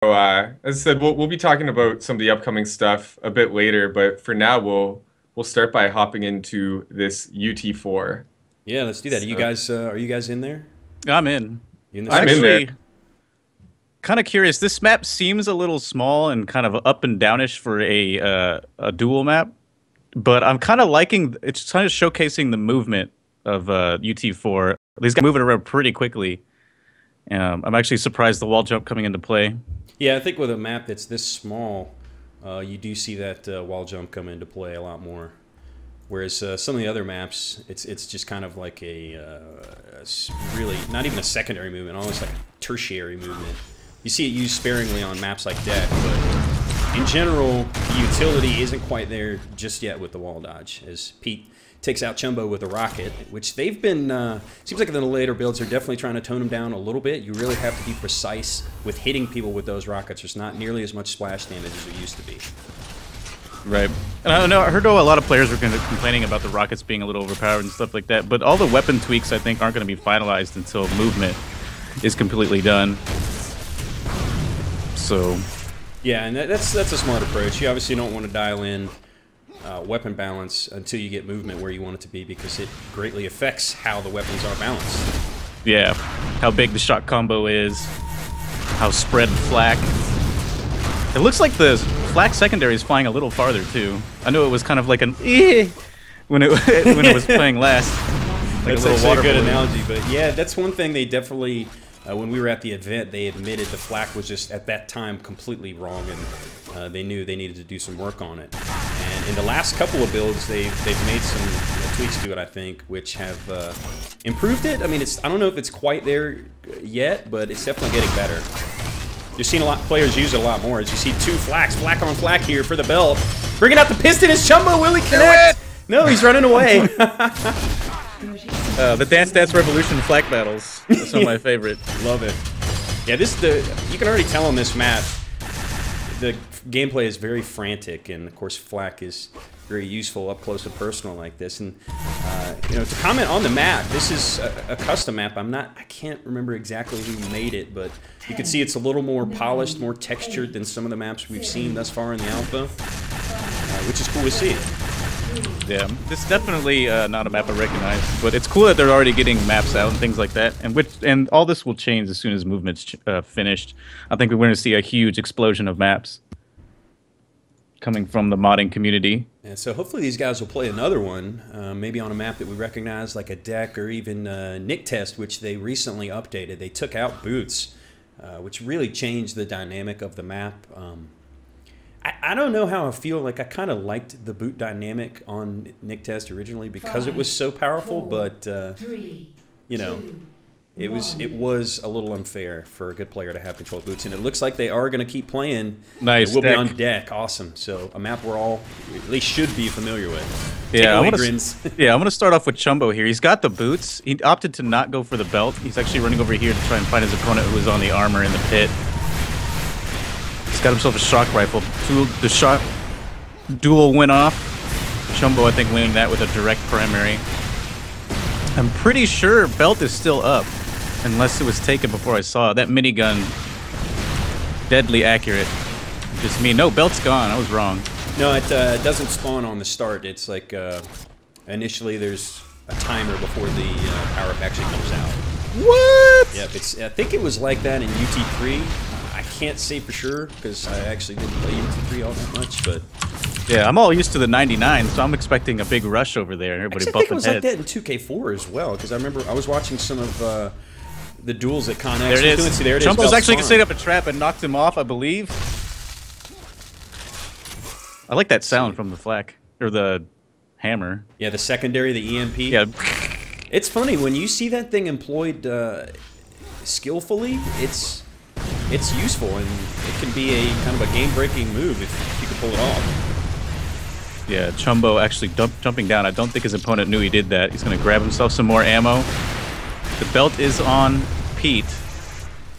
As I said, we'll be talking about some of the upcoming stuff a bit later, but for now, we'll start by hopping into this UT4. Yeah, let's do that. So Are you guys in there? I'm in. You in the I'm server? in there. Actually, kind of curious. This map seems a little small and kind of up and downish for a duel map, but I'm kind of liking. It's kind of showcasing the movement of UT4. These guys moving around pretty quickly. I'm actually surprised the wall jump coming into play. Yeah, I think with a map that's this small, you do see that wall jump come into play a lot more. Whereas some of the other maps, it's just kind of like really not even a secondary movement, almost like a tertiary movement. You see it used sparingly on maps like Deck, but in general, the utility isn't quite there just yet with the wall dodge. As Pete takes out chumb0 with a rocket, which they've been, seems like in the later builds, they're definitely trying to tone them down a little bit. You really have to be precise with hitting people with those rockets. There's not nearly as much splash damage as there used to be. Right. And I know I heard a lot of players were complaining about the rockets being a little overpowered and stuff like that, but all the weapon tweaks I think aren't going to be finalized until movement is completely done. So yeah, and that's a smart approach. You obviously don't want to dial in weapon balance until you get movement where you want it to be, because it greatly affects how the weapons are balanced. yeah, how big the shot combo is, how spread flak. It looks like the flak secondary is flying a little farther too. I know it was kind of like an when it was playing last. Like That's a little actually water a good balloon. analogy, but yeah, that's one thing they definitely, when we were at the event, they admitted the flak was just at that time completely wrong, and they knew they needed to do some work on it. And in the last couple of builds, they've made some tweaks to it, I think, which have improved it. I mean, I don't know if it's quite there yet, but it's definitely getting better. You're seeing a lot players use it a lot more. As you see two flak on flak here for the belt. Bringing out the piston is chumb0. Will he connect? No, he's running away. The Dance Dance Revolution flak battles. That's some of my favorite. Love it. Yeah, you can already tell on this map, the gameplay is very frantic, and of course flak is very useful up close and personal like this. And you know, to comment on the map, this is a custom map. I can't remember exactly who made it, but you can see it's a little more polished, more textured than some of the maps we've seen thus far in the alpha, which is cool to see. Yeah, this is definitely not a map I recognize, but it's cool that they're already getting maps out and things like that. And all this will change as soon as movement's finished. I think we're going to see a huge explosion of maps coming from the modding community. And so hopefully these guys will play another one, maybe on a map that we recognize, like a Deck or even Nick Test, which they recently updated. They took out boots, which really changed the dynamic of the map. I don't know how I feel. Like, I kind of liked the boot dynamic on Nick Test originally because it was so powerful, but you know, it was a little unfair for a good player to have control boots, and it looks like they are going to keep playing. Nice. We'll be on Deck. Awesome. So a map we're all at least should be familiar with. Yeah, I'm gonna start off with chumb0 here. He's got the boots. He opted to not go for the belt. He's actually running over here to try and find his opponent who is on the armor in the pit. He's got himself a shock rifle. The shot duel went off. chumb0, I think, winning that with a direct primary. I'm pretty sure belt is still up, unless it was taken before I saw it. That minigun, deadly accurate. Just me. No, belt's gone. I was wrong. No, it doesn't spawn on the start. It's like initially there's a timer before the power up actually comes out. What? Yep, I think it was like that in UT3. I can't say for sure because I actually didn't play UT3 all that much, but yeah, I'm all used to the 99, so I'm expecting a big rush over there. Everybody actually, I think it bumping was heads. like that in 2K4 as well, because I remember I was watching some of the duels that Connex There it is. See, there it is. chumb0's actually Spawn. set up a trap and knocked him off, I believe. I like that sound from the flak or the hammer. Yeah, the secondary, the EMP. Yeah. It's funny when you see that thing employed skillfully. It's useful, and it can be a kind of a game-breaking move if you can pull it off. Yeah, chumb0 actually jumping down. I don't think his opponent knew he did that. He's going to grab himself some more ammo. The belt is on Pete.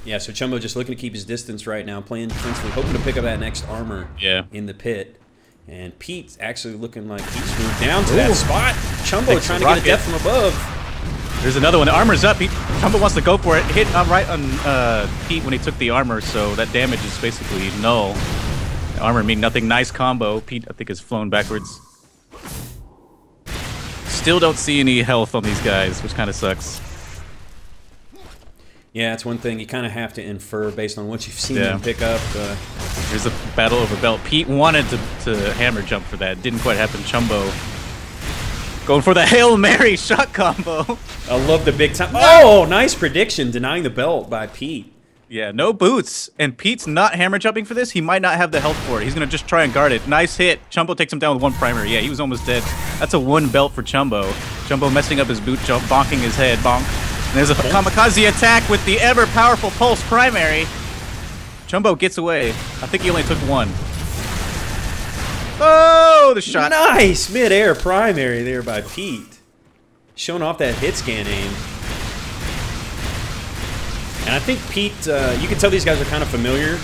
Yeah, so chumb0 just looking to keep his distance right now, playing defensively, hoping to pick up that next armor in the pit. And Pete's actually looking like he's moved down to that spot. chumb0 trying to get a death from above. There's another one. The armor's up. chumb0 wants to go for it. Hit right on Pete when he took the armor, so that damage is basically null. The armor mean nothing. Nice combo. Pete, I think, has flown backwards. Still don't see any health on these guys, which kind of sucks. Yeah, it's one thing you kind of have to infer based on what you've seen them pick up. There's a battle over belt. Pete wanted to hammer jump for that. Didn't quite happen. chumb0 going for the Hail Mary shot combo. I love the big time. Oh, nice prediction. Denying the belt by Pete. Yeah, no boots. And Pete's not hammer jumping for this. He might not have the health for it. He's going to just try and guard it. Nice hit. chumb0 takes him down with one primary. Yeah, he was almost dead. That's a 1 belt for chumb0. chumb0 messing up his boot jump, bonking his head. Bonk. And there's a kamikaze attack with the ever-powerful pulse primary. chumb0 gets away. I think he only took 1. Oh, the shot. Nice mid-air primary there by Pete. Showing off that hit scan aim. And I think Pete, you can tell these guys are kind of familiar.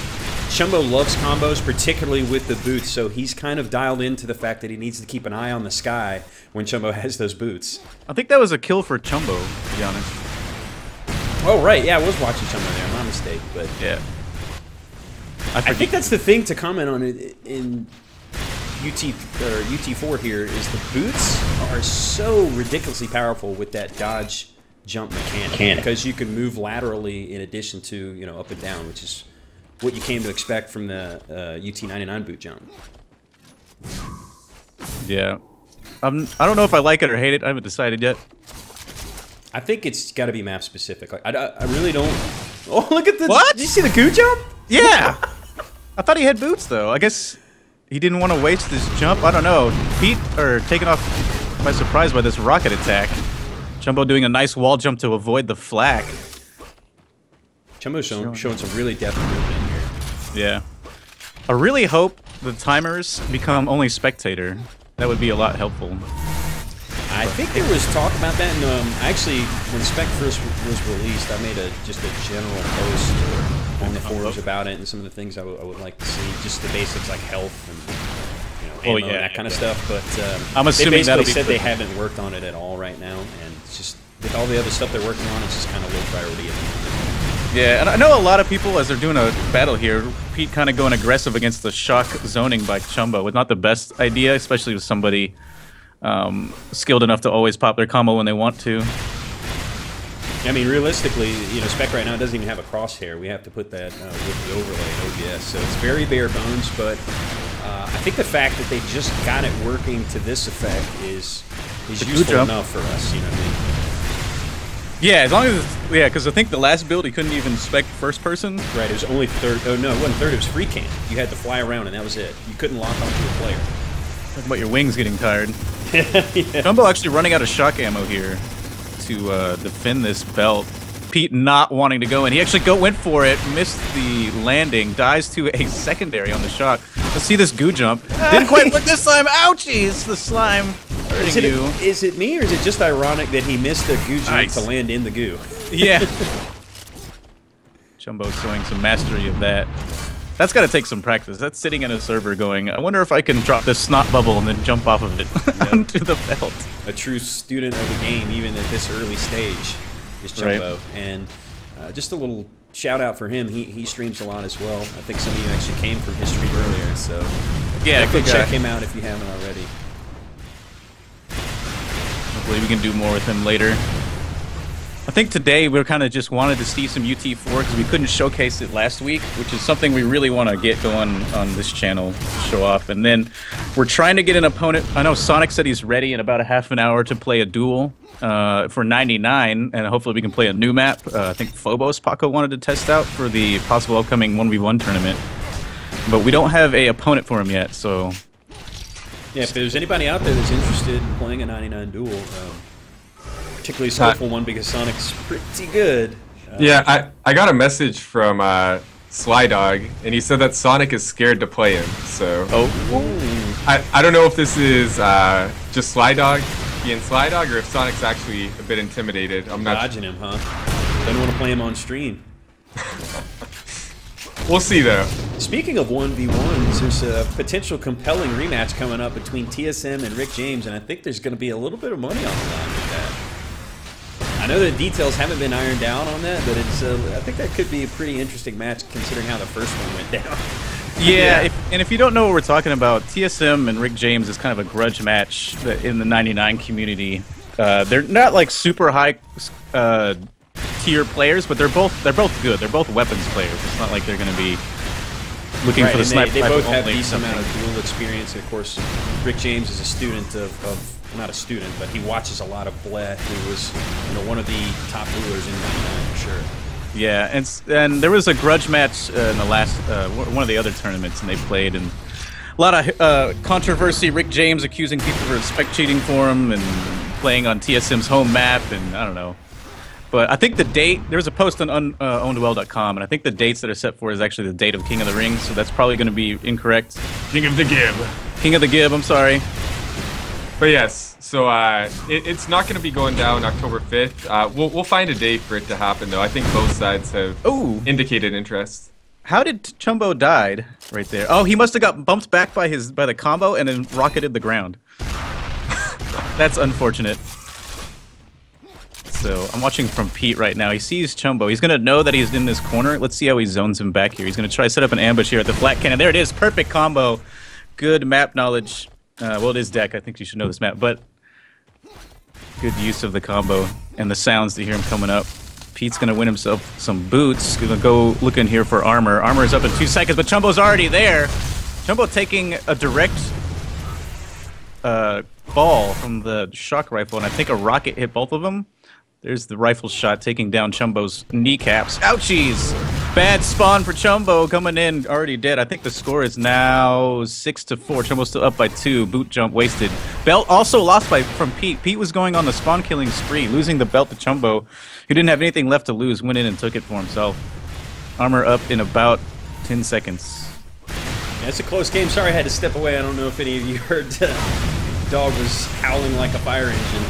chumb0 loves combos, particularly with the boots, so he's kind of dialed into the fact that he needs to keep an eye on the sky when chumb0 has those boots. I think that was a kill for chumb0, to be honest. Oh, right. Yeah, I was watching chumb0 there. My mistake. But yeah. I think that's the thing to comment on in UT4 here is the boots are so ridiculously powerful with that dodge jump mechanic because you can move laterally in addition to, you know, up and down, which is what you came to expect from the UT99 boot jump. Yeah. I don't know if I like it or hate it. I haven't decided yet. I think it's got to be map specific. Like I really don't. Oh, look at the. What? Did you see the goo jump? Yeah. I thought he had boots though. I guess he didn't want to waste this jump. I don't know. Pete taken off by surprise by this rocket attack. chumb0 doing a nice wall jump to avoid the flak. chumb0 showing some really deft movement here. Yeah. I really hope the timers become only spectator. That would be a lot helpful. I think there was talk about that, and actually, when Spec first was released, I made just a general post on the forums about it and some of the things I would like to see, just the basics like health and ammo and that kind of stuff. But I'm assuming they basically said they haven't worked on it at all right now, and it's just with all the other stuff they're working on, it's just kind of low priority at the moment. Yeah, and I know a lot of people, as they're doing a battle here, Pete kind of going aggressive against the shock zoning by chumb0 was not the best idea, especially with somebody skilled enough to always pop their combo when they want to. I mean, realistically, you know, Spec right now doesn't even have a crosshair. We have to put that with the overlay in OBS, so it's very bare bones. But I think the fact that they just got it working to this effect is useful enough for us. You know what I mean? Yeah, as long as it's, yeah, because I think the last build he couldn't even spec first person. Right, it was only third. Oh no, it wasn't third. It was free cam. You had to fly around, and that was it. You couldn't lock onto a player. Talk about your wings getting tired. Yeah. chumb0 actually running out of shock ammo here to defend this belt. Pete not wanting to go in. He actually went for it, missed the landing, dies to a secondary on the shock. Let's see this goo jump. Didn't quite work this time. Ouchies! The slime hurting you. Is it me, or is it just ironic that he missed the goo jump to land in the goo? Yeah. chumb0 showing some mastery of that. That's got to take some practice. That's sitting in a server going, I wonder if I can drop this snot bubble and then jump off of it onto the belt. A true student of the game, even at this early stage, is chumb0. Right. And just a little shout out for him. He streams a lot as well. I think some of you actually came from his stream earlier, so yeah, definitely check him out if you haven't already. Hopefully we can do more with him later. I think today we kind of just wanted to see some UT4 because we couldn't showcase it last week, which is something we really want to get going on this channel to show off. And then we're trying to get an opponent. I know Sonic said he's ready in about a half an hour to play a duel for 99, and hopefully we can play a new map. I think Phobos Paco wanted to test out for the possible upcoming 1v1 tournament. But we don't have a opponent for him yet, so... Yeah, if there's anybody out there that's interested in playing a 99 duel, particularly skillful one because Sonic's pretty good. Yeah, I got a message from Sly Dog, and he said that Sonic is scared to play him. So I don't know if this is just Sly Dog being Sly Dog, or if Sonic's actually a bit intimidated. I'm not dodging him, huh? Don't want to play him on stream. We'll see though. Speaking of 1v1s, there's a potential compelling rematch coming up between TSM and Rick James, and I think there's going to be a little bit of money on the line with that. I know the details haven't been ironed out on that, but it's I think that could be a pretty interesting match considering how the first one went down. Yeah, and if you don't know what we're talking about, TSM and Rick James is kind of a grudge match in the 99 community. They're not like super high tier players, but they're both good. They're both weapons players. It's not like they're going to be looking for the sniper. They both have decent amount of duel experience. And of course, Rick James is a student of not a student, but he watches a lot of Bled, who was one of the top duelers in 99 for sure. Yeah, and there was a grudge match in the last one of the other tournaments, and they played, and a lot of controversy. Rick James accusing people of spec cheating for him, and playing on TSM's home map, and I don't know. But I think the date, there was a post on ownduel.com, and I think the dates that are set for is actually the date of King of the Ring, so that's probably going to be incorrect. King of the Gib. King of the Gib, I'm sorry. But yes, so it's not going to be going down October 5th. We'll find a date for it to happen, though. I think both sides have indicated interest. How did chumb0 died right there? Oh, he must have got bumped back by the combo and then rocketed the ground. That's unfortunate. So I'm watching from Pete right now. He sees chumb0. He's going to know that he's in this corner. Let's see how he zones him back here. He's going to try to set up an ambush here at the flat cannon. There it is. Perfect combo. Good map knowledge. Well, it is deck. I think you should know this map. But good use of the combo and the sounds to hear him coming up. Pete's going to win himself some boots. Going to go looking here for armor. Armor is up in 2 seconds, but chumb0's already there. chumb0 taking a direct ball from the shock rifle, and I think a rocket hit both of them. There's the rifle shot taking down chumb0's kneecaps. Ouchies! Bad spawn for chumb0 coming in, already dead. I think the score is now 6-4. chumb0's still up by 2. Boot jump wasted. Belt also lost from Pete. Pete was going on the spawn killing spree, losing the belt to chumb0, who didn't have anything left to lose, went in and took it for himself. Armor up in about 10 seconds. Yeah, it's a close game. Sorry I had to step away. I don't know if any of you heard dog was howling like a fire engine.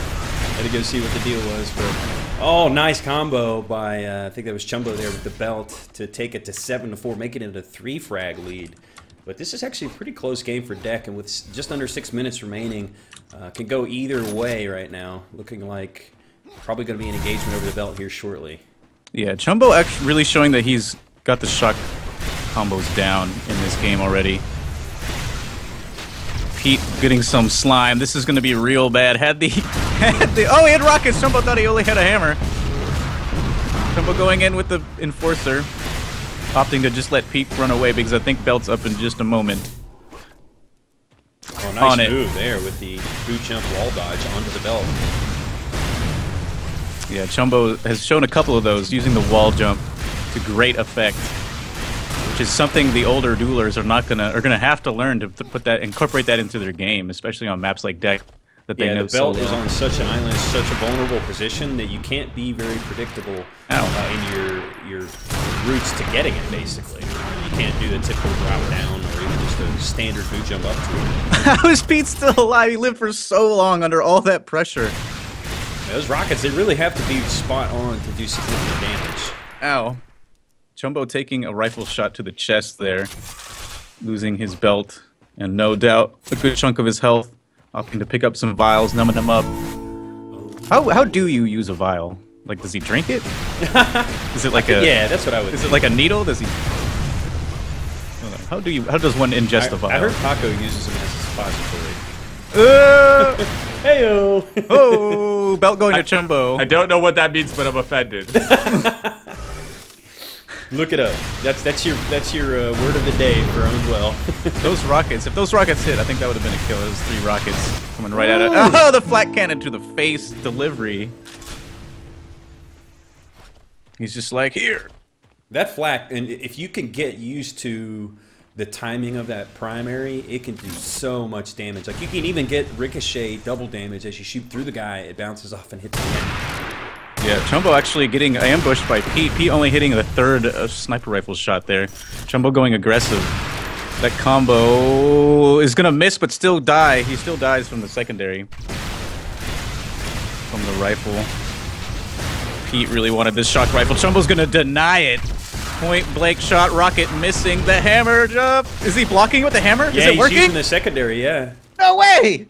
Had to go see what the deal was, but oh, nice combo by I think that was chumb0 there with the belt to take it to 7-4, make it into a 3-frag lead. But this is actually a pretty close game for Deck, and with just under 6 minutes remaining, can go either way right now. Looking like probably going to be an engagement over the belt here shortly. Yeah, chumb0 actually really showing that he's got the shock combos down in this game already. Pete getting some slime. This is going to be real bad. Oh, he had rockets. chumb0 thought he only had a hammer. chumb0 going in with the enforcer, opting to just let Pete run away because I think belt's up in just a moment. Oh, nice move there with the boot jump wall dodge onto the belt. Yeah, chumb0 has shown a couple of those using the wall jump to great effect, which is something the older duelers are gonna have to learn to incorporate that into their game, especially on maps like Deck. That they know the belt so is on such an island, such a vulnerable position that you can't be very predictable in your routes to getting it. Basically, you can't do the typical drop down or even just a standard boot jump up to it. How is Pete still alive? He lived for so long under all that pressure. Those rockets, they really have to be spot on to do significant damage. Ow. chumb0 taking a rifle shot to the chest there, losing his belt, and no doubt a good chunk of his health, opting to pick up some vials, numbing them up. How do you use a vial? Like, does he drink it? Is it like a... Yeah, that's what I would Is it like a needle? Does he... How does one ingest a vial? I heard Paco uses them as a suppository. Hey-o! Oh, belt going to chumb0. I don't know what that means, but I'm offended. Look it up. That's your word of the day for Unwell. Those rockets, if those rockets hit, I think that would have been a kill. Those 3 rockets coming right at it. Oh, the flat cannon to the face delivery. He's just like, here. That flat, and if you can get used to the timing of that primary, it can do so much damage. Like, you can even get ricochet double damage as you shoot through the guy. It bounces off and hits the end. Yeah, chumb0 actually getting ambushed by Pete. Pete only hitting the 3rd sniper rifle shot there. chumb0 going aggressive. That combo is going to miss, but still die. He still dies from the secondary. From the rifle. Pete really wanted this shock rifle. chumb0's going to deny it. Point blank shot, rocket missing. The hammer jump. Is he blocking with the hammer? Yeah, is it working? He's using the secondary, yeah. No way!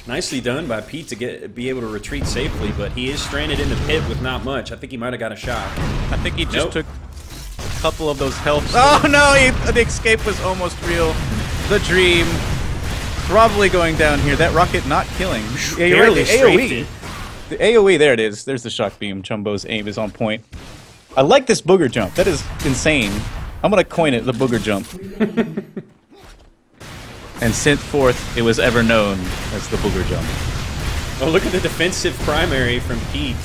Nicely done by Pete to be able to retreat safely, but he is stranded in the pit with not much. I think he might have got a shot. I think he just took a couple of those health. Oh no, the escape was almost real. The dream probably going down here. That rocket not killing. Yeah, you're right, the AoE. The AoE, there it is. There's the shock beam. Chumbo's aim is on point. I like this booger jump. That is insane. I'm gonna coin it the booger jump. And henceforth, it was ever known as the booger jump. Oh, look at the defensive primary from Pete,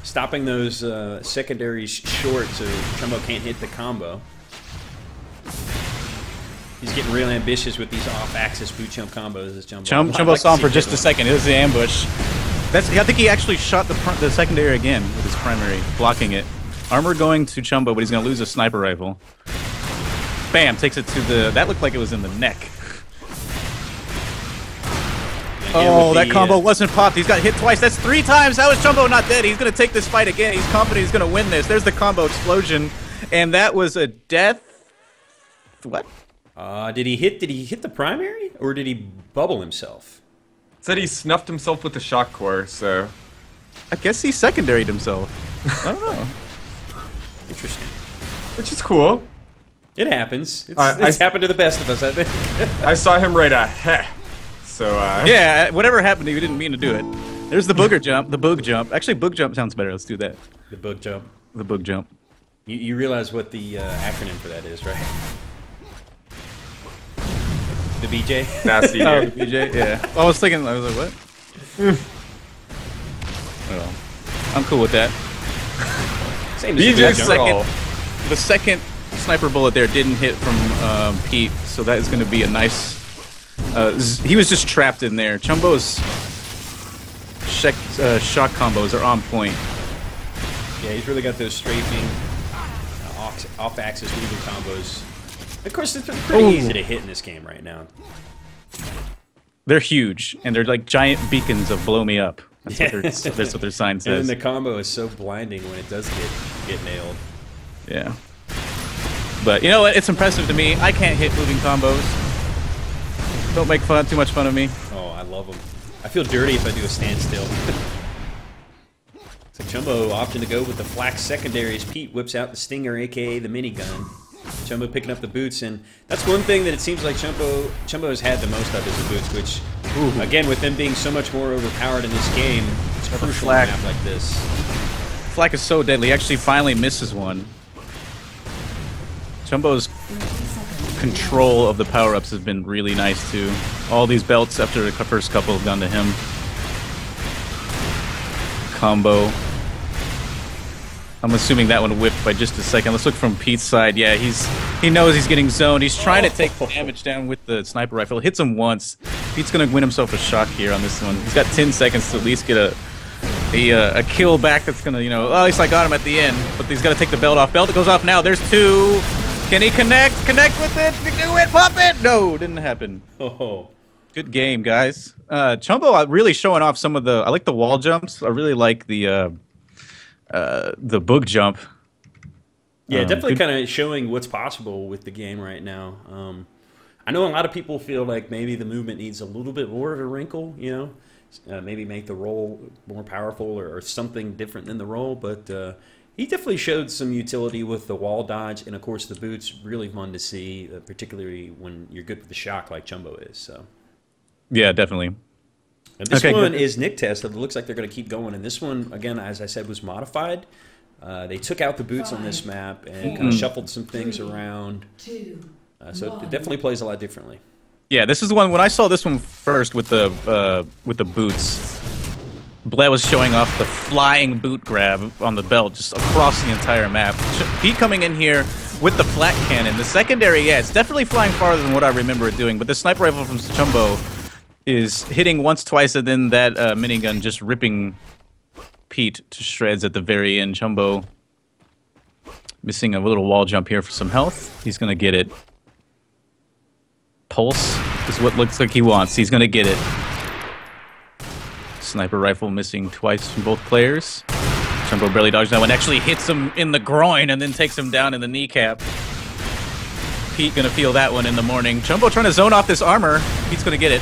stopping those secondaries short so Chumbo can't hit the combo. He's getting real ambitious with these off-axis boot jump combos. As Chumbo saw him for just a second. It was the ambush. I think he actually shot the secondary again with his primary, blocking it. Armor going to Chumbo, but he's going to lose a sniper rifle. Bam! Takes it to the... That looked like it was in the neck. Oh, that combo wasn't popped. He's got hit twice. That's 3 times. How is Chumbo not dead? He's going to take this fight again. He's confident he's going to win this. There's the combo explosion. And that was a death... What? Did he hit the primary? Or did he bubble himself? Said he snuffed himself with the shock core, so... I guess he secondaried himself. I don't know. Interesting. Which is cool. It happens. It's happened to the best of us, I think. I saw him right heh. So, yeah, whatever happened to you, didn't mean to do it. There's the booger jump, the boog jump. Actually, boog jump sounds better. Let's do that. The boog jump. The boog jump. You realize what the acronym for that is, right? The BJ? Nasty. Oh, the BJ? Yeah. I was thinking, I was like, what? Well, I'm cool with that. Same as the second sniper bullet there didn't hit from Pete, so that is going to be a nice... he was just trapped in there. Chumbo's shock combos are on point. Yeah, he's really got those strafing, off-axis moving combos. Of course, it's pretty easy to hit in this game right now. They're huge, and they're like giant beacons of blow me up. That's what their sign says. And then the combo is so blinding when it does get nailed. Yeah. But you know what? It's impressive to me. I can't hit moving combos. Don't make too much fun of me. Oh, I love them. I feel dirty if I do a standstill. So Chumbo opting to go with the flak secondaries. Pete whips out the Stinger, aka the minigun. Chumbo picking up the boots, and that's one thing that it seems like Chumbo has had the most of is the boots, which, again, with them being so much more overpowered in this game, it's crucial in a map like this. Flak is so deadly. He actually finally misses one. Chumbo's control of the power-ups has been really nice, too. All these belts after the first couple have gone to him. Combo. I'm assuming that one whipped by just a second. Let's look from Pete's side. Yeah, he knows he's getting zoned. He's trying to take damage down with the sniper rifle. Hits him once. Pete's going to win himself a shock here on this one. He's got 10 seconds to at least get a kill back that's going to, at least I got him at the end. But he's got to take the belt off. Belt goes off now. There's 2. Can he connect? Connect with it? Do it? Pop it? No, didn't happen. Oh. Good game, guys. Chumbo really showing off some of the... I like the wall jumps. I really like the boog jump. Yeah, definitely kind of showing what's possible with the game right now. I know a lot of people feel like maybe the movement needs a little bit more of a wrinkle, maybe make the roll more powerful or something different than the roll, but he definitely showed some utility with the wall dodge, and of course the boots, really fun to see, particularly when you're good with the shock like Chumbo is. So. Yeah, definitely. And this one is Nick Test. It looks like they're going to keep going. And this one, again, as I said, was modified. They took out the boots on this map and kind of shuffled some things around. So it definitely plays a lot differently. Yeah, this is the one. When I saw this one first with the boots, Bled was showing off the flying boot grab on the belt just across the entire map. Pete coming in here with the flat cannon. The secondary, yeah, it's definitely flying farther than what I remember it doing. But the sniper rifle from Chumbo is hitting once, twice, and then that minigun just ripping Pete to shreds at the very end. Chumbo missing a little wall jump here for some health. He's going to get it. Pulse is what looks like he wants. He's going to get it. Sniper rifle missing twice from both players. Chumbo barely dodges that one. Actually hits him in the groin and then takes him down in the kneecap. Pete going to feel that one in the morning. Chumbo trying to zone off this armor. Pete's going to get it.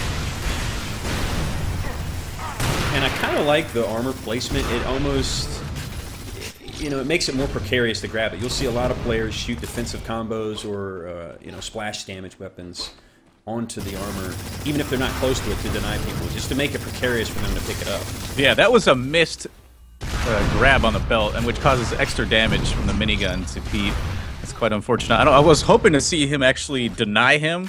And I kind of like the armor placement. It almost, you know, it makes it more precarious to grab it. You'll see a lot of players shoot defensive combos or, you know, splash damage weapons onto the armor, even if they're not close to it, to deny people, just to make it precarious for them to pick it up. Yeah, that was a missed grab on the belt, and which causes extra damage from the minigun to Pete. It's quite unfortunate. I was hoping to see him actually deny him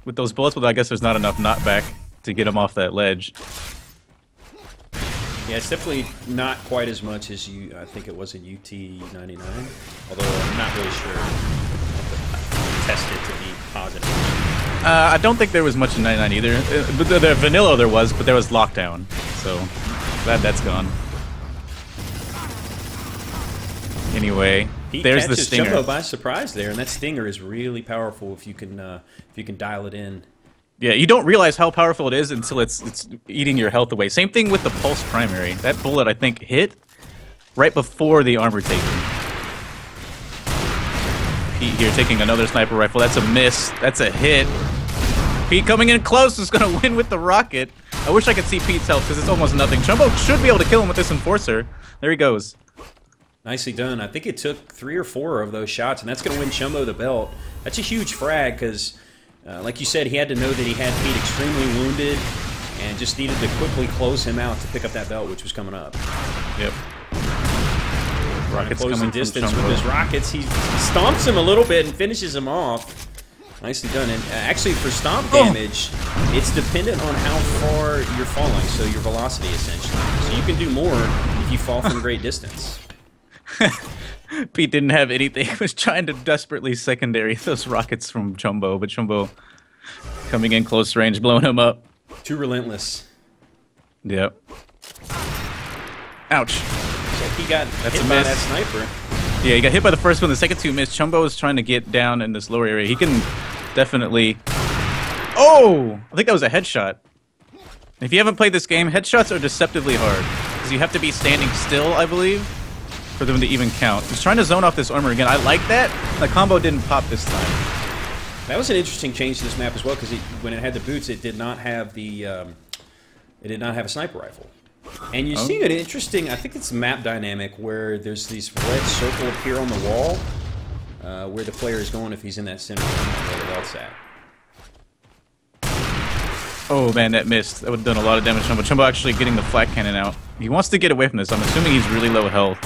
with those bullets, but I guess there's not enough knockback to get him off that ledge. Yeah, it's definitely not quite as much as I think it was in UT99, although I'm not really sure. I'll test it to be positive. I don't think there was much in 99 either. But the vanilla there was, but there was lockdown. So glad that's gone. Anyway, Pete there's the stinger. Chumbo by surprise there, and that stinger is really powerful if you can dial it in. Yeah, you don't realize how powerful it is until it's eating your health away. Same thing with the pulse primary. That bullet I think hit right before the armor taken. Pete here taking another sniper rifle. That's a miss. That's a hit. Pete coming in close is going to win with the rocket. I wish I could see Pete's health because it's almost nothing. Chumbo should be able to kill him with this enforcer. There he goes. Nicely done. I think it took 3 or 4 of those shots, and that's going to win Chumbo the belt. That's a huge frag because, like you said, he had to know that he had Pete extremely wounded and just needed to quickly close him out to pick up that belt, which was coming up. Yep. Rockets closing distance with his rockets. He stomps him a little bit and finishes him off. Nicely done. And actually, for stomp damage, it's dependent on how far you're falling, so your velocity, essentially. So you can do more if you fall from great distance. Pete didn't have anything. He was trying to desperately secondary those rockets from Chumbo, but Chumbo coming in close range, blowing him up. Too relentless. Yep. Ouch. So he got hit by that sniper. Yeah, he got hit by the first one. The second two missed. Chumbo is trying to get down in this lower area. He can definitely... Oh! I think that was a headshot. If you haven't played this game, headshots are deceptively hard. Because you have to be standing still, I believe, for them to even count. He's trying to zone off this armor again. I like that. The combo didn't pop this time. That was an interesting change to this map as well, because when it had the boots, it did not have the it did not have a sniper rifle. And you see an interesting, I think it's map dynamic, where there's these red circle appear on the wall, where the player is going if he's in that center, where else at. Oh man, that missed. That would have done a lot of damage to Chumbo. Chumbo actually getting the flak cannon out. He wants to get away from this. I'm assuming he's really low health.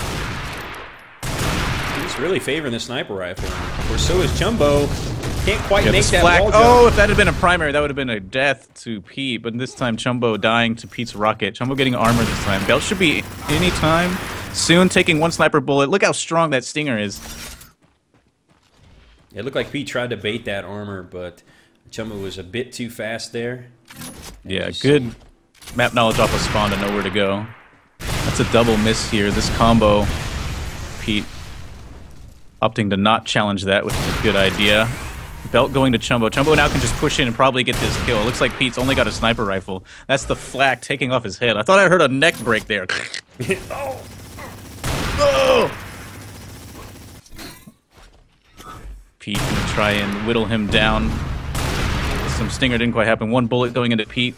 He's really favoring the sniper rifle. Or so is Chumbo. Can't quite make that flak. wall jump. Oh, if that had been a primary, that would have been a death to Pete. But this time, Chumbo dying to Pete's rocket. Chumbo getting armor this time. Belt should be any time soon, taking one sniper bullet. Look how strong that stinger is. It looked like Pete tried to bait that armor, but Chumbo was a bit too fast there. Yeah, good map knowledge off of spawn to know where to go. That's a double miss here. This combo, Pete opting to not challenge that, which is a good idea. Belt going to Chumbo. Chumbo now can just push in and probably get this kill. It looks like Pete's only got a sniper rifle. That's the flak taking off his head. I thought I heard a neck break there. Oh. Oh. Pete gonna try and whittle him down. Some stinger didn't quite happen. One bullet going into Pete.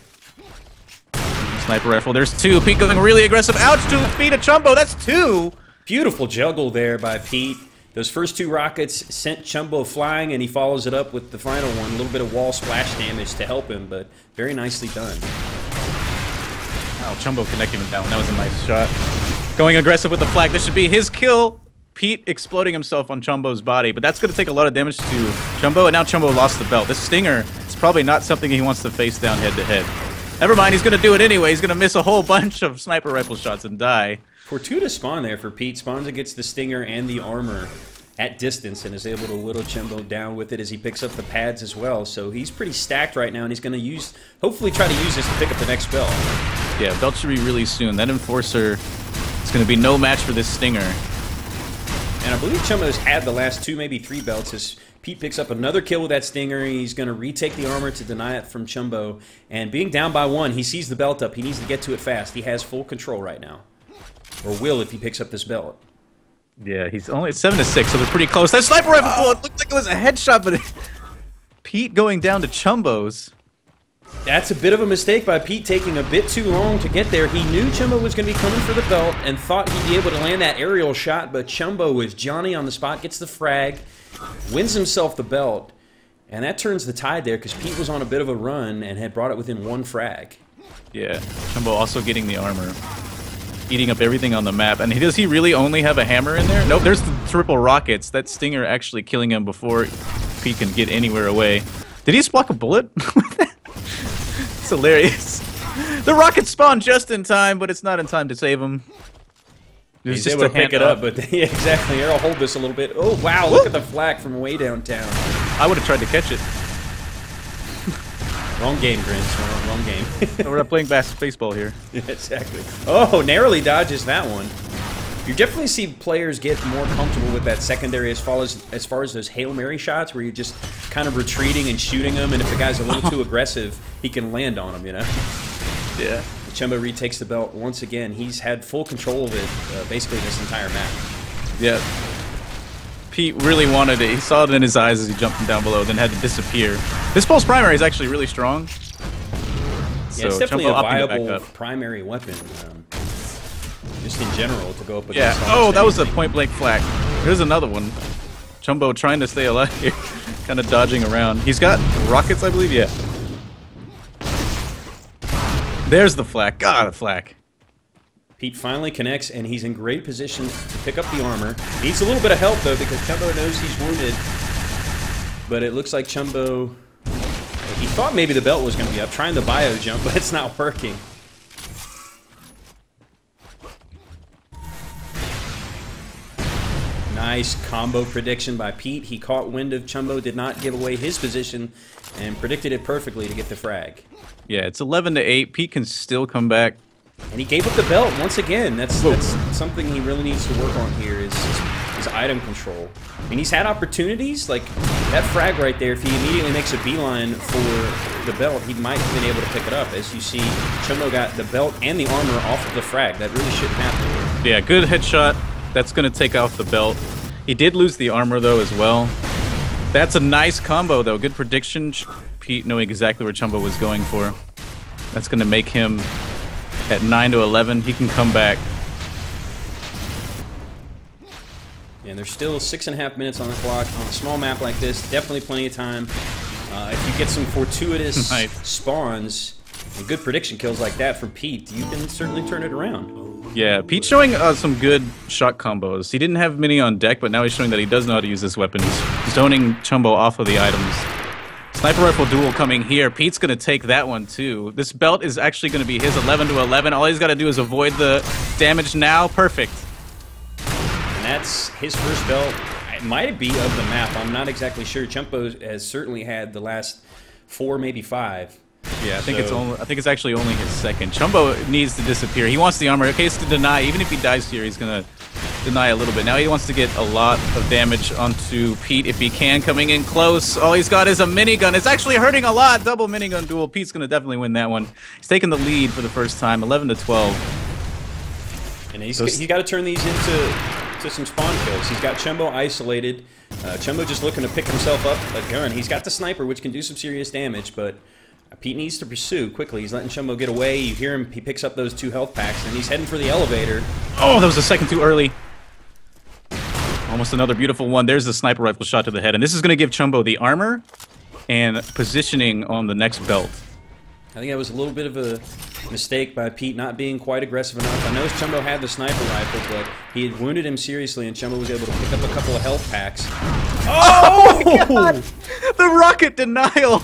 Sniper rifle. There's 2. Pete going really aggressive. Ouch! 2 feet of Chumbo. That's 2. Beautiful juggle there by Pete. Those first 2 rockets sent Chumbo flying, and he follows it up with the final one. A little bit of wall splash damage to help him, but very nicely done. Oh, Chumbo connecting him down. That was a nice shot. Going aggressive with the flag. This should be his kill. Pete exploding himself on Chumbo's body, but that's going to take a lot of damage to Chumbo, and now Chumbo lost the belt. This stinger is probably not something he wants to face down head-to-head. Never mind, he's going to do it anyway. He's going to miss a whole bunch of sniper rifle shots and die. Fortuitous spawn there for Pete. Spawns gets the stinger and the armor at distance and is able to whittle Chumbo down with it as he picks up the pads as well. So he's pretty stacked right now, and he's going to hopefully try to use this to pick up the next belt. Yeah, belt should be really soon. That enforcer is going to be no match for this stinger. And I believe Chumbo's had the last 2, maybe 3 belts as Pete picks up another kill with that stinger. He's going to retake the armor to deny it from Chumbo. And being down by 1, he sees the belt up. He needs to get to it fast. He has full control right now. Or will if he picks up this belt. Yeah, he's only at 7-6, so they're pretty close. That sniper rifle bullet looked like it was a headshot, but Pete going down to Chumbo's. That's a bit of a mistake by Pete, taking a bit too long to get there. He knew chumb0 was going to be coming for the belt and thought he'd be able to land that aerial shot, but chumb0 was Johnny on the spot, gets the frag, wins himself the belt, and that turns the tide there because Pete was on a bit of a run and had brought it within 1 frag. Yeah, chumb0 also getting the armor, eating up everything on the map. And does he really only have a hammer in there? Nope, there's the triple rockets. That stinger actually killing him before Pete can get anywhere away. Did he just block a bullet? It's hilarious. The rockets spawn just in time, but it's not in time to save him. He's able to pick it up, but yeah, exactly. Here, I'll hold this a little bit. Oh, wow, look at the flak from way downtown. I would have tried to catch it. Wrong game, Grins. Wrong game. We're not playing baseball here. Yeah, exactly. Oh, narrowly dodges that one. You definitely see players get more comfortable with that secondary as far as those Hail Mary shots where you're just kind of retreating and shooting them, and if the guy's a little too aggressive, he can land on him, you know? Yeah. chumb0 retakes the belt once again. He's had full control of it basically this entire map. Yeah. Pete really wanted it. He saw it in his eyes as he jumped from down below, then had to disappear. This pulse primary is actually really strong. Yeah, it's definitely a viable primary weapon. Just in general, to go up against. Yeah. Oh, that was a point-blank flak. Here's another one. chumb0 trying to stay alive here, kind of dodging around. He's got rockets, I believe. Yeah. There's the flak. God, a flak. Pete finally connects, and he's in great position to pick up the armor. Needs a little bit of help, though, because chumb0 knows he's wounded. But it looks like chumb0... He thought maybe the belt was going to be up, trying the bio jump, but it's not working. Nice combo prediction by Pete. He caught wind of chumb0, did not give away his position, and predicted it perfectly to get the frag. Yeah, it's 11-8. Pete can still come back. And he gave up the belt once again. That's something he really needs to work on here is his item control. I mean, he's had opportunities, like that frag right there. If he immediately makes a beeline for the belt, he might have been able to pick it up. As you see, chumb0 got the belt and the armor off of the frag. That really shouldn't happen. Yeah, good headshot. That's going to take off the belt. He did lose the armor, though, as well. That's a nice combo, though. Good prediction. Pete knowing exactly where chumb0 was going for. That's going to make him at 9-11. He can come back. And there's still 6.5 minutes on the clock. On a small map like this, definitely plenty of time. If you get some fortuitous spawns and good prediction kills like that from Pete, you can certainly turn it around. Yeah, Pete's showing some good shot combos. He didn't have many on deck, but now he's showing that he does know how to use this weapon. He's zoning chumb0 off of the items. Sniper rifle duel coming here. Pete's going to take that one, too. This belt is actually going to be his 11-11. All he's got to do is avoid the damage now. Perfect. And that's his first belt. It might be of the map. I'm not exactly sure. chumb0 has certainly had the last 4, maybe 5. Yeah, I think it's actually only his second. chumb0 needs to disappear. He wants the armor. Okay, it's to deny. Even if he dies here, he's going to deny a little bit. Now he wants to get a lot of damage onto Pete if he can, coming in close. All he's got is a minigun. It's actually hurting a lot. Double minigun duel. Pete's going to definitely win that one. He's taking the lead for the first time, 11-12. And he's got to turn these into some spawn kills. He's got chumb0 isolated. chumb0 just looking to pick himself up a gun. He's got the sniper, which can do some serious damage, but Pete needs to pursue quickly. He's letting chumb0 get away. You hear him. He picks up those 2 health packs, and he's heading for the elevator. Oh, that was a second too early. Almost another beautiful one. There's the sniper rifle shot to the head, and this is going to give chumb0 the armor and positioning on the next belt. I think that was a little bit of a mistake by Pete not being quite aggressive enough. I know chumb0 had the sniper rifle, but he had wounded him seriously, and chumb0 was able to pick up a couple of health packs. Oh my God! The rocket denial!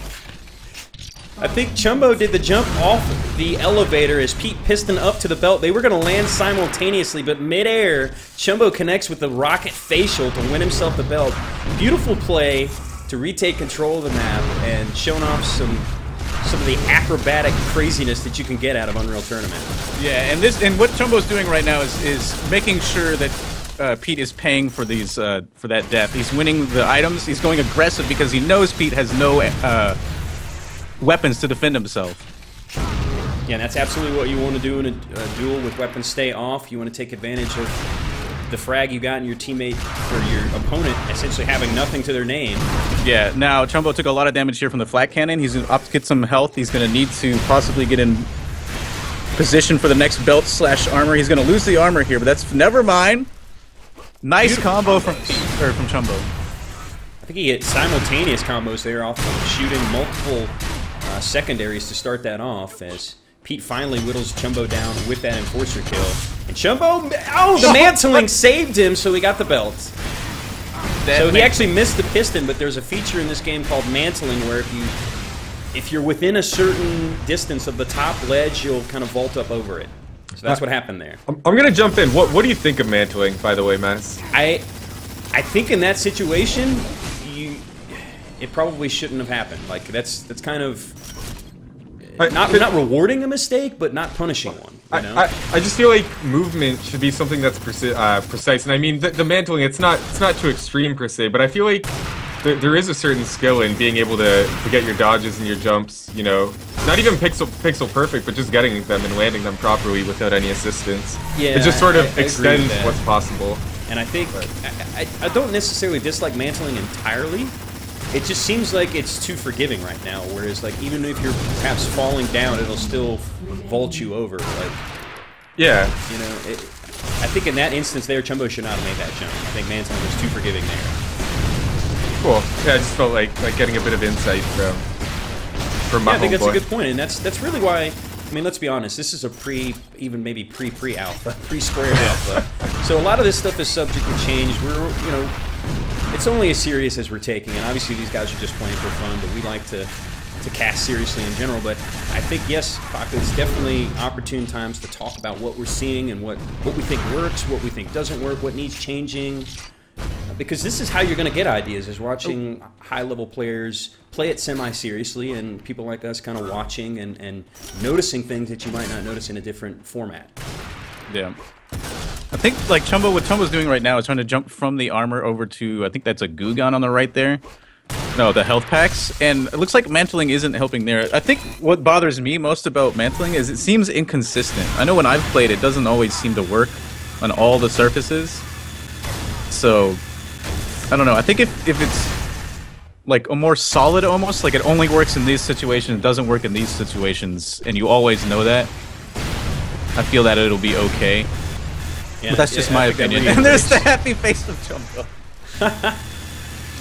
I think chumb0 did the jump off the elevator as Pete pistoned up to the belt. They were going to land simultaneously, but midair, chumb0 connects with the rocket facial to win himself the belt. Beautiful play to retake control of the map and showing off some of the acrobatic craziness that you can get out of Unreal Tournament. Yeah, and what chumb0's doing right now is making sure that Pete is paying for these for that death. He's winning the items. He's going aggressive because he knows Pete has no weapons to defend himself. Yeah, and that's absolutely what you want to do in a duel with weapons stay off. You want to take advantage of the frag you got in your teammate or your opponent essentially having nothing to their name. Yeah, now chumb0 took a lot of damage here from the flat cannon. He's going to opt to get some health. He's going to need to possibly get in position for the next belt slash armor. He's going to lose the armor here, but that's never mind. Nice combo from chumb0. I think he hit simultaneous combos there off of shooting multiple secondaries to start that off as Pete finally whittles chumb0 down with that enforcer kill. And chumb0, oh, the mantling saved him, so he got the belt. So he actually missed the piston, but there's a feature in this game called mantling where if you're within a certain distance of the top ledge, you'll kind of vault up over it. So that's what happened there. I'm gonna jump in. What do you think of mantling, by the way, Mass? I think in that situation, it probably shouldn't have happened. Like that's kind of not rewarding a mistake, but not punishing one. You know? I just feel like movement should be something that's precise, and I mean the mantling. It's not too extreme per se, but I feel like there is a certain skill in being able to get your dodges and your jumps. You know, not even pixel perfect, but just getting them and landing them properly without any assistance. Yeah, it just sort of extends what's possible. And I think I don't necessarily dislike mantling entirely. It just seems like it's too forgiving right now, whereas like even if you're perhaps falling down, it'll still vault you over. Like, yeah, you know, I think in that instance there, chumb0 should not have made that jump. I think mantling was too forgiving there. Cool. Yeah, I just felt like getting a bit of insight from my I think that's a good point, and that's really why. I mean, let's be honest. This is a maybe pre-alpha, pre-square alpha. So a lot of this stuff is subject to change. It's only as serious as we're taking, and obviously these guys are just playing for fun, but we like to cast seriously in general. But I think, yes, Paco, it's definitely opportune times to talk about what we're seeing and what we think works, what we think doesn't work, what needs changing. Because this is how you're going to get ideas, is watching high-level players play it semi-seriously and people like us kind of watching and noticing things that you might not notice in a different format. Yeah. I think like chumb0, what chumb0's doing right now is trying to jump from the armor over to, I think that's a goo gun on the right there. No, the health packs. And it looks like mantling isn't helping there. I think what bothers me most about mantling is it seems inconsistent. I know when I've played it doesn't always seem to work on all the surfaces. So, I don't know. I think if it's like a more solid almost, like it only works in these situations, it doesn't work in these situations, and you always know that, I feel that it'll be okay. Yeah, but that's just my opinion. And there's the happy face of chumb0.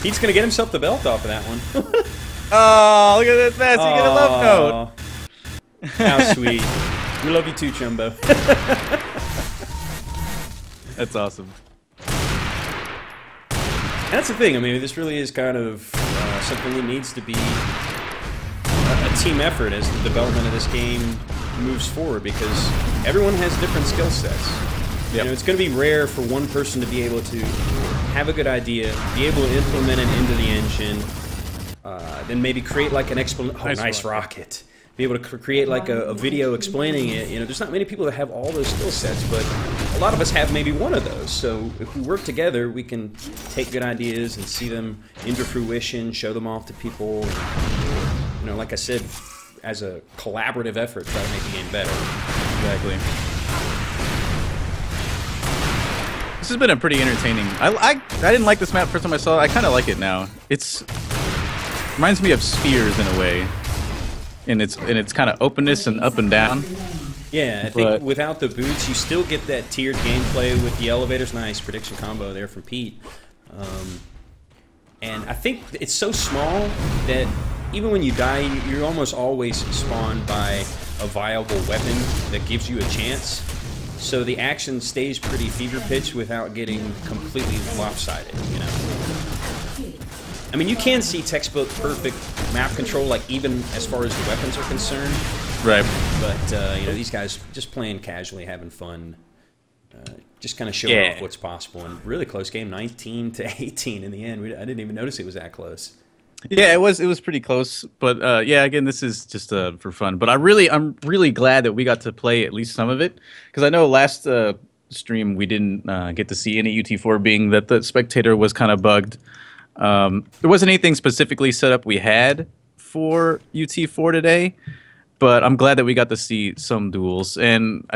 Pete's gonna get himself the belt off of that one. Oh, look at this mess! You get a love note. How sweet. We love you too, chumb0. That's awesome. That's the thing. I mean, this really is kind of something that needs to be a team effort as the development of this game moves forward, because everyone has different skill sets. Yep. You know, it's going to be rare for one person to be able to have a good idea, be able to implement it into the engine, then maybe create like an explanation. Oh, nice rocket. Be able to create like a video explaining it. You know, there's not many people that have all those skill sets, but a lot of us have maybe one of those. So if we work together, we can take good ideas and see them into fruition, show them off to people. And, you know, like I said, as a collaborative effort, try to make the game better. Exactly. This has been a pretty entertaining. I didn't like this map first time I saw it. I kind of like it now. It's reminds me of Spheres in a way. And it's kind of openness and up and down. Yeah, I think without the boots, you still get that tiered gameplay with the elevators. Nice prediction combo there from Pete. And I think it's so small that even when you die, you're almost always spawned by a viable weapon that gives you a chance. So the action stays pretty fever-pitched without getting completely lopsided, you know? I mean, you can see textbook perfect map control, like even as far as the weapons are concerned. Right. But, you know, these guys just playing casually, having fun, just kind of showing off what's possible. And really close game, 19-18 in the end. I didn't even notice it was that close. Yeah, it was pretty close. But, yeah, again, this is just for fun. But I'm really glad that we got to play at least some of it. Because I know last stream we didn't get to see any UT4, being that the spectator was kind of bugged. There wasn't anything specifically set up we had for UT4 today, but I'm glad that we got to see some duels. And